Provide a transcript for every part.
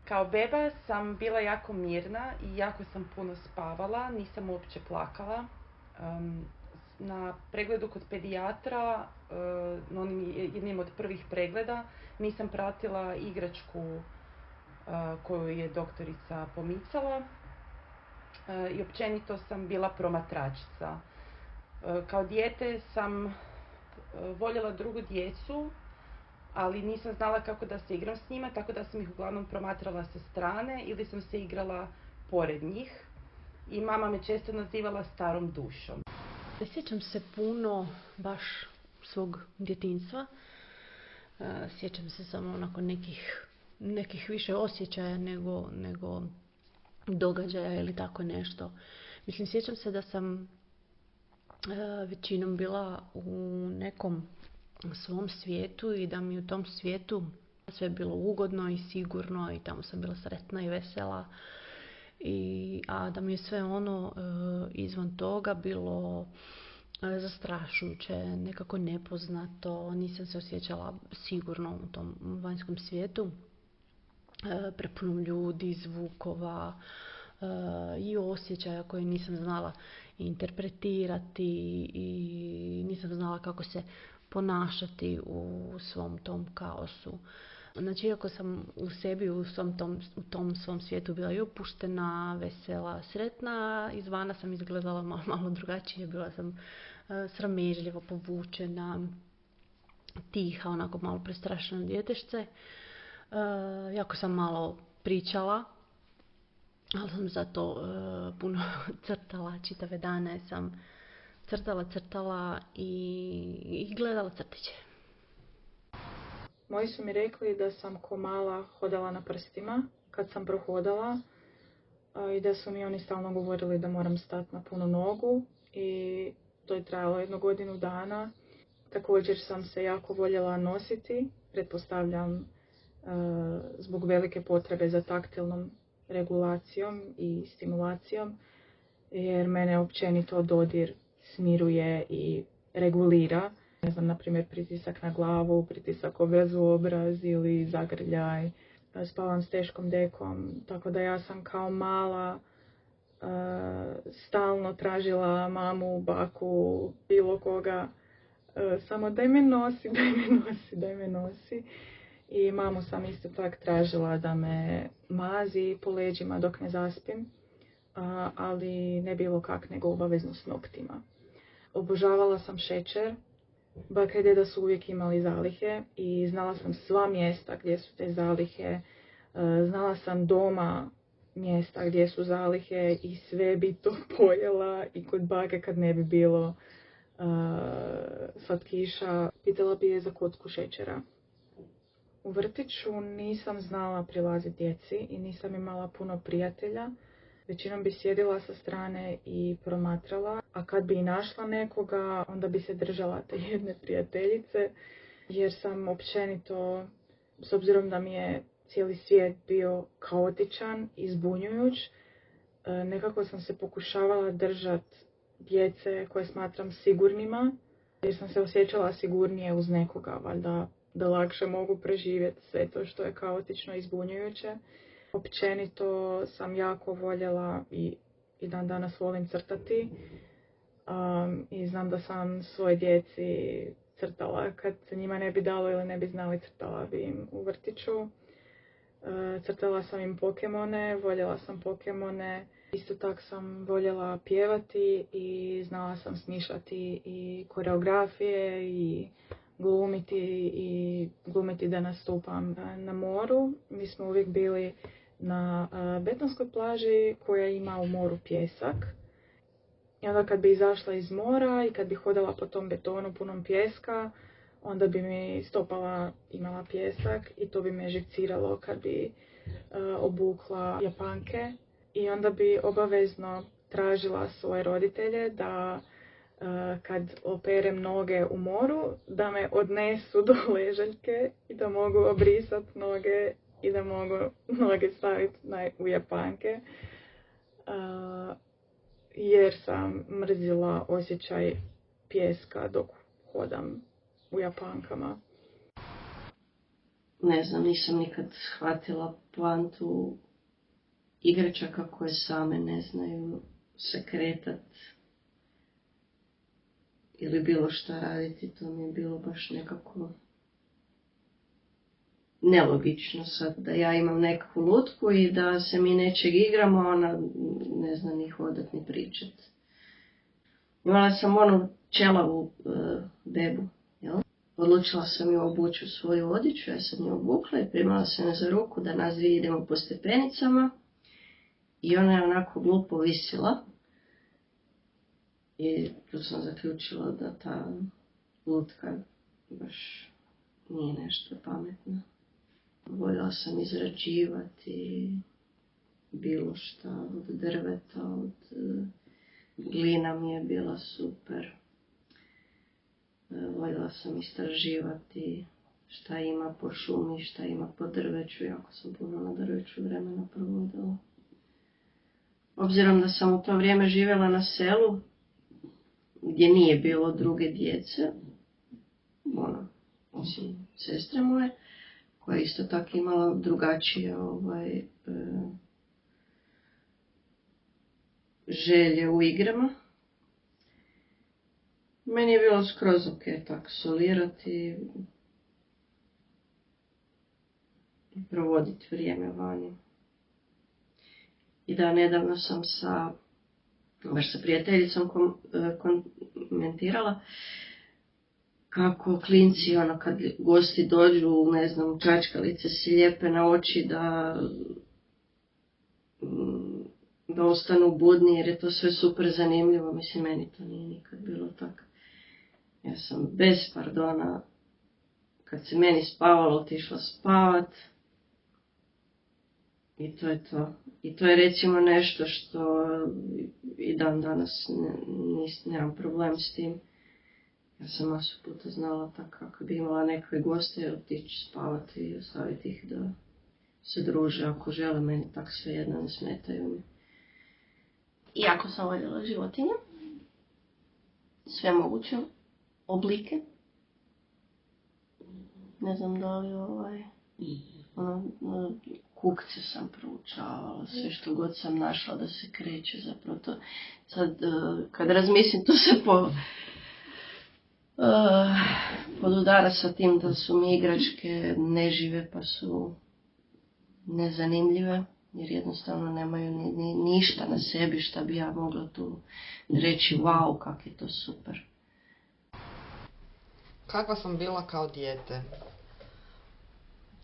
Kao beba sam bila jako mirna i jako sam puno spavala, nisam uopće plakala. Na pregledu kod pedijatra, na jednim od prvih pregleda, nisam pratila igračku koju je doktorica pomicala i općenito sam bila promatračica. Kao dijete sam voljela drugu djecu, ali nisam znala kako da se igram s njima, tako da sam ih uglavnom promatrala sa strane ili sam se igrala pored njih. I mama me često nazivala starom dušom. Ne sjećam se puno baš svog djetinjstva. Sjećam se samo onako nekih više osjećaja nego događaja ili tako nešto. Mislim, sjećam se da sam većinom bila u nekom svom svijetu i da mi u tom svijetu sve bilo ugodno i sigurno i tamo sam bila sretna i vesela. A da mi je sve ono izvan toga bilo zastrašujuće, nekako nepoznato, nisam se osjećala sigurno u tom vanjskom svijetu, prepunom ljudi, zvukova i osjećaja koje nisam znala interpretirati i nisam znala kako se ponašati u svom tom kaosu. Znači, iako sam u sebi u tom svom svijetu bila i opuštena, vesela, sretna, izvana sam izgledala malo drugačije. Bila sam sramežljivo povučena, tiha, onako malo prestrašeno djetešce. Jako sam malo pričala, ali sam zato puno crtala. Čitave dane sam crtala i gledala crtiće. Moji su mi rekli da sam ko mala hodala na prstima kad sam prohodala i da su mi oni stalno govorili da moram stati na puno nogu i to je trajalo 1 godinu dana. Također sam se jako voljela nositi, pretpostavljam zbog velike potrebe za taktilnom regulacijom i stimulacijom, jer mene općenito dodir smiruje i regulira. Ne znam, na primjer, pritisak na glavu, pritisak obraz ili zagrljaj. Spavam s teškom dekom, tako da ja sam kao mala stalno tražila mamu, baku, bilo koga. Samo daj me nosi. I mamu sam isto tak tražila da me mazi po leđima dok ne zaspim, ali ne bilo kak nego obavezno s noktima. Obožavala sam šećer. Baka i deda su uvijek imali zalihe i znala sam sva mjesta gdje su te zalihe. Znala sam doma mjesta gdje su zalihe i sve bi to pojela i kod bake kad ne bi bilo slatkiša. Pitala bi je za kocku šećera. U vrtiću nisam znala prilaziti djeci i nisam imala puno prijatelja. Većinom bi sjedila sa strane i promatrala, a kad bi i našla nekoga, onda bi se držala te jedne prijateljice, jer sam općenito, s obzirom da mi je cijeli svijet bio kaotičan i zbunjujuć, nekako sam se pokušavala držati djece koje smatram sigurnima, jer sam se osjećala sigurnije uz nekoga, valjda da lakše mogu preživjeti sve to što je kaotično i zbunjujuće. Općenito sam jako voljela i dan danas volim crtati i znam da sam svoje djeci crtala kad se njima ne bi dalo ili ne bi znali, crtala bi im u vrtiću. Crtala sam im Pokemone, voljela sam Pokemone. Isto tako sam voljela pjevati i znala sam smišljati i koreografije i glumiti da nastupam na moru. Mi smo uvijek bili na betonskoj plaži koja ima u moru pjesak. I onda kad bi izašla iz mora i kad bi hodala po tom betonu punom pjeska, onda bi mi stopala imala pjesak i to bi me živciralo kad bi obukla japanke. I onda bi obavezno tražila svoje roditelje da kad operem noge u moru, da me odnesu do ležaljke i da mogu obrisati noge i da mogu noge staviti u japanke. Jer sam mrzila osjećaj pijeska dok hodam u japankama. ne znam, nisam nikad shvatila poantu igračaka koje same ne znaju se kretat ili bilo šta raditi. To mi je bilo baš nekako nelogično sad, da ja imam nekakvu lutku i da se mi nečeg igramo, ona ne zna ni hodat ni pričat. Imala sam onu čelavu bebu, jel? Odlučila sam ju obući u svoju odjeću, ja sam ju obukla i primala sam ju za ruku da nas dvije idemo po stepenicama i ona je onako glupo visila i tu sam zaključila da ta lutka baš nije nešto pametno. Voljela sam izrađivati bilo šta od drveta, od glina mi je bila super. Voljela sam istraživati šta ima po šumi, šta ima po drveću, jako sam puno na drveću vremena provodila. Obzirom da sam u to vrijeme živjela na selu, gdje nije bilo druge djece, osim sestre moje, koja je isto tako imala drugačije želje u igrama. Meni je bilo skroz ok tako solirati i provoditi vrijeme vani. I da, nedavno sam baš sa prijateljicom komentirala kako klinci, kad gosti dođu, ne znam, čačkalice si lijepe na oči da ostanu budni jer je to sve super zanimljivo. Mislim, meni to nije nikad bilo tako. Ja sam bez pardona, kad se meni spavalo, otišla spavat. I to je to. I to je recimo nešto što i dan danas nemam problem s tim. Ja sam masu puta znala tako kako bi imala nekakve goste, otići spavati i ostaviti ih da se druže ako žele, meni tako svejedno, ne smetaju mi. Iako sam voljela životinje, sve moguće oblike. Ne znam da li kukce sam proučavala, sve što god sam našla da se kreće, zapravo to. Sad, kad razmislim, to se podudara sa tim da su mi igračke nežive pa su nezanimljive, jer jednostavno nemaju ništa na sebi što bi ja mogla tu reći wow, kak je to super. Kakva sam bila kao dijete?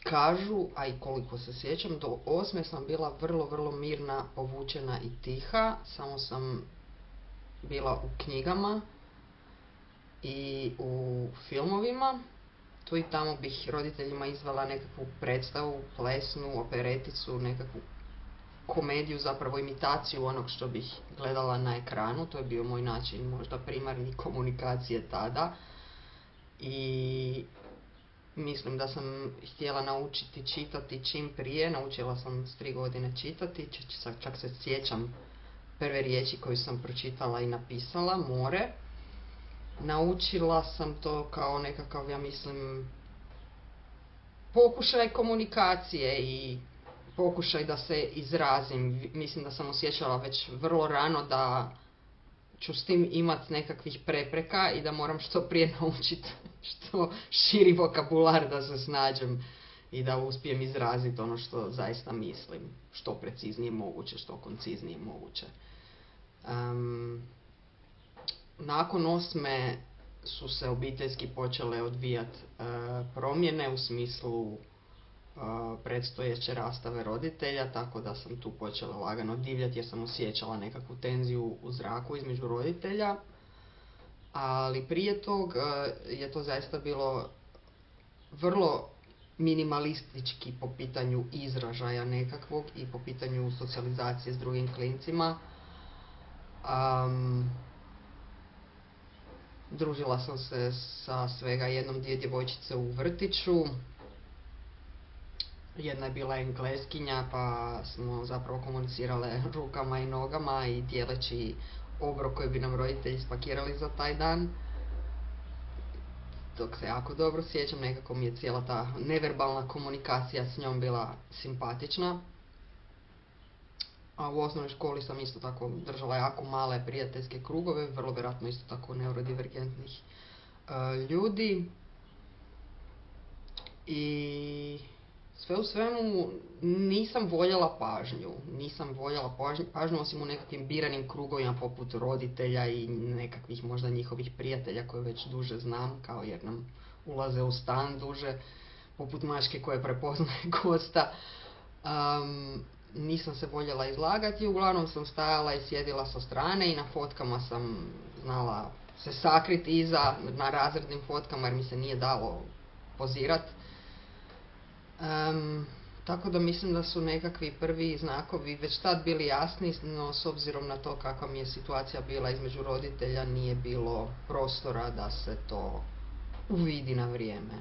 Kažu, a i koliko se sjećam, do 8. sam bila vrlo, vrlo mirna, povučena i tiha. Samo sam bila u knjigama i u filmovima. Tu i tamo bih roditeljima izvela nekakvu predstavu, plesnu, opereticu, nekakvu komediju, zapravo imitaciju onog što bih gledala na ekranu. To je bio moj način možda primarni komunikacije tada. I mislim da sam htjela naučiti čitati čim prije. Naučila sam s 3 godine čitati, čak se sjećam prve riječi koju sam pročitala i napisala, more. Naučila sam to kao nekakav, ja mislim, pokušaj komunikacije i pokušaj da se izrazim. Mislim da sam osjećala već vrlo rano da ću s tim imat nekakvih prepreka i da moram što prije naučiti što širi vokabular da se snađem i da uspijem izraziti ono što zaista mislim, što preciznije moguće, što konciznije moguće. Nakon 8. su se obiteljski počele odvijati promjene u smislu predstojeće rastave roditelja, tako da sam tu počela lagano divljati jer sam osjećala nekakvu tenziju u zraku između roditelja. Ali prije tog je to zaista bilo vrlo minimalistički po pitanju izražaja nekakvog i po pitanju socijalizacije s drugim klincima. Družila sam se sa svega 1-2 djevojčice u vrtiću. Jedna je bila Engleskinja, pa smo zapravo komunicirale rukama i nogama i dijeleći obrok koji bi nam roditelji spakirali za taj dan. tog se jako dobro sjećam, nekako mi je cijela ta neverbalna komunikacija s njom bila simpatična. A u osnovnoj školi sam isto tako držala jako male prijateljske krugove, vrlo vjerojatno isto tako neurodivergentnih ljudi. I sve u svemu nisam voljela pažnju osim u nekakvim biranim krugovima poput roditelja i nekakvih možda njihovih prijatelja koje već duže znam, kao jer nam ulaze u stan duže, poput mačke koje prepoznaje gosta. Nisam se voljela izlagati, uglavnom sam stajala i sjedila sa strane i na fotkama sam znala se sakriti iza, na razrednim fotkama jer mi se nije dalo pozirat. Tako da mislim da su nekakvi prvi znakovi već tad bili jasni, no s obzirom na to kakva mi je situacija bila između roditelja nije bilo prostora da se to uvidi na vrijeme.